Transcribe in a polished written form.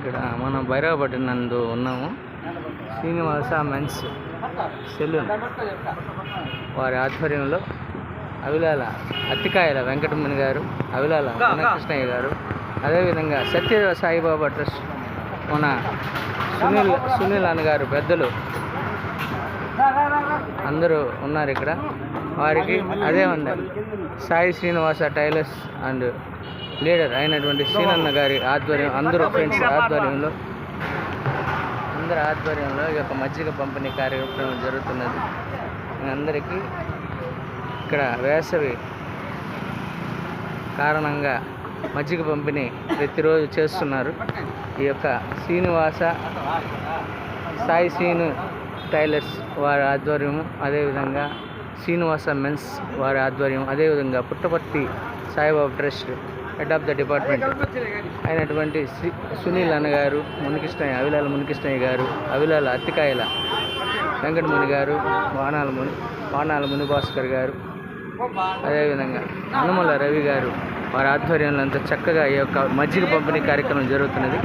ఇక్కడ మనం భైరవపట్నం నందు ఉన్నాము. శ్రీనివాస మెన్స్ సెలూన్ వారి ఆధ్వర్యంలో అవిలాల అత్తికాయల వెంకటముని గారు, అవిలాల కృష్ణయ్య గారు, అదేవిధంగా సత్య సాయిబాబా ట్రస్ట్ మన సునీల్ అన్నగారు పెద్దలు అందరూ ఉన్నారు ఇక్కడ. వారికి అదే ఉంది Sai Srinivasa tailors and leader అయినటువంటి శ్రీనన్న గారి ఆధ్వర్యం, అందరూ ఫ్రెండ్స్ ఆధ్వర్యంలో ఈ యొక్క మజ్జిగ పంపిణీ కార్యక్రమం జరుగుతున్నది. అందరికీ ఇక్కడ వేసవి కారణంగా మజ్జిగ పంపిణీ ప్రతిరోజు చేస్తున్నారు. ఈ యొక్క శ్రీనివాస సాయి శ్రీను టైలర్స్ వారి ఆధ్వర్యము, అదేవిధంగా శ్రీనివాస మెన్స్ వారి ఆధ్వర్యం, అదేవిధంగా Puttaparthi Saibaba trust head of the department అయినటువంటి సునీల్ అన్నగారు, మునికృష్ణయ్య, అవిలాల మునికృష్ణయ్య గారు, అవిలాల అత్తికాయల వెంకటముని గారు, వానాల మునిభాస్కర్ గారు, అదేవిధంగా అనుమల రవి గారు వారి ఆధ్వర్యంలో అంతా చక్కగా ఈ యొక్క మజ్జిగ పంపిణీ కార్యక్రమం జరుగుతున్నది.